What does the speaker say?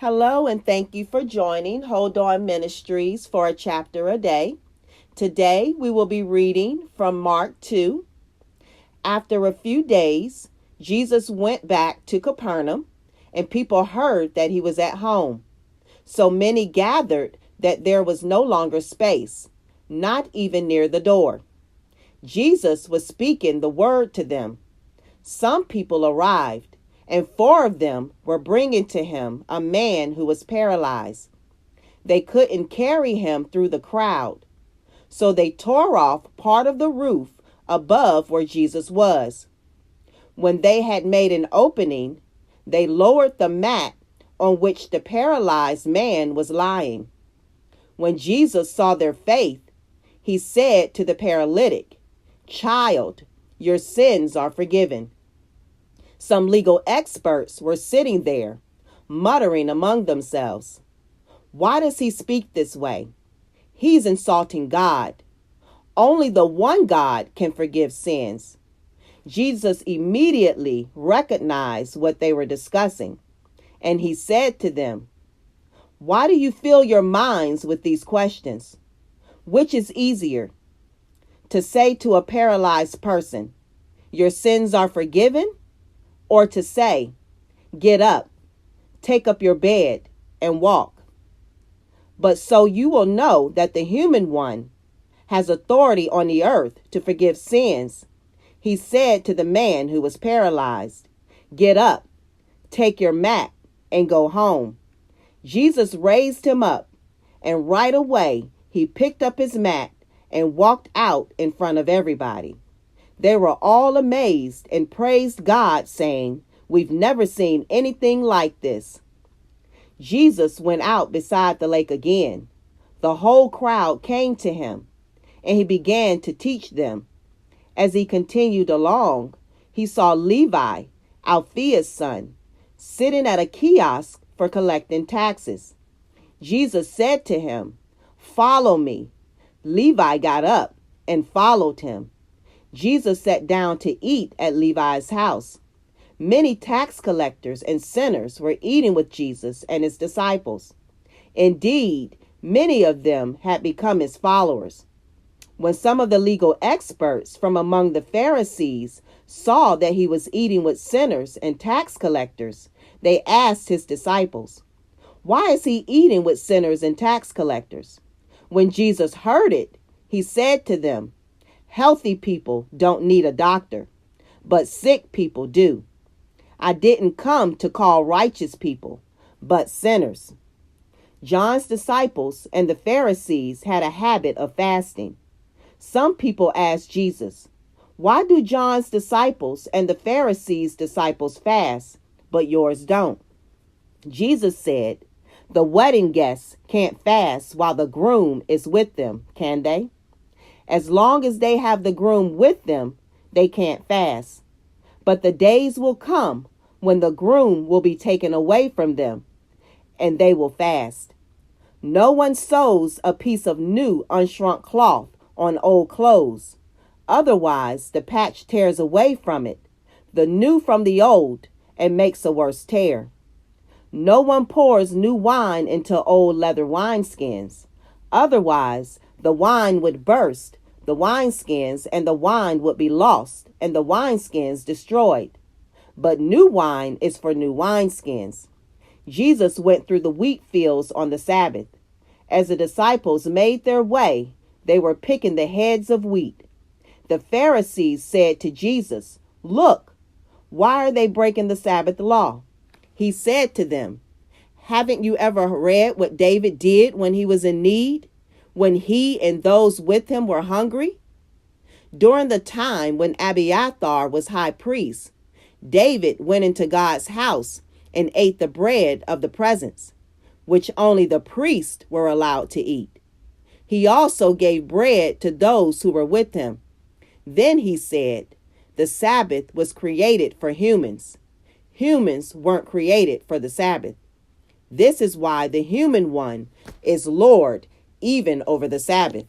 Hello, and thank you for joining Hold On Ministries for a chapter a day. Today we will be reading from Mark 2. After a few days, Jesus went back to Capernaum, and people heard that he was at home. So many gathered that there was no longer space, not even near the door. Jesus was speaking the word to them. Some people arrived, and 4 of them were bringing to him a man who was paralyzed. They couldn't carry him through the crowd, so they tore off part of the roof above where Jesus was. When they had made an opening, they lowered the mat on which the paralyzed man was lying. When Jesus saw their faith, he said to the paralytic, "Child, your sins are forgiven." Some legal experts were sitting there, muttering among themselves, "Why does he speak this way? He's insulting God. Only the one God can forgive sins." Jesus immediately recognized what they were discussing, and he said to them, "Why do you fill your minds with these questions? Which is easier, to say to a paralyzed person, 'Your sins are forgiven,' or to say, 'Get up, take up your bed, and walk'? But so you will know that the human one has authority on the earth to forgive sins," he said to the man who was paralyzed, "Get up, take your mat, and go home." Jesus raised him up, and right away he picked up his mat and walked out in front of everybody. They were all amazed and praised God, saying, "We've never seen anything like this." Jesus went out beside the lake again. The whole crowd came to him, and he began to teach them. As he continued along, he saw Levi, Alphaeus' son, sitting at a kiosk for collecting taxes. Jesus said to him, "Follow me." Levi got up and followed him. Jesus sat down to eat at Levi's house. Many tax collectors and sinners were eating with Jesus and his disciples. Indeed, many of them had become his followers. When some of the legal experts from among the Pharisees saw that he was eating with sinners and tax collectors, they asked his disciples, "Why is he eating with sinners and tax collectors?" When Jesus heard it, he said to them, "Healthy people don't need a doctor, but sick people do. I didn't come to call righteous people, but sinners." John's disciples and the Pharisees had a habit of fasting. Some people asked Jesus, "Why do John's disciples and the Pharisees' disciples fast, but yours don't?" Jesus said, "The wedding guests can't fast while the groom is with them, can they? As long as they have the groom with them, they can't fast. But the days will come when the groom will be taken away from them, and they will fast. No one sews a piece of new unshrunk cloth on old clothes. Otherwise, the patch tears away from it, the new from the old, and makes a worse tear. No one pours new wine into old leather wineskins. Otherwise, the wine would burst the wineskins, and the wine would be lost, and the wineskins destroyed. But new wine is for new wineskins." Jesus went through the wheat fields on the Sabbath. As the disciples made their way, they were picking the heads of wheat. The Pharisees said to Jesus, "Look, why are they breaking the Sabbath law?" He said to them, "Haven't you ever read what David did when he was in need, when he and those with him were hungry? During the time when Abiathar was high priest, David went into God's house and ate the bread of the presence, which only the priests were allowed to eat. He also gave bread to those who were with him. Then he said, the Sabbath was created for humans. Humans weren't created for the Sabbath. This is why the human one is Lord even over the Sabbath."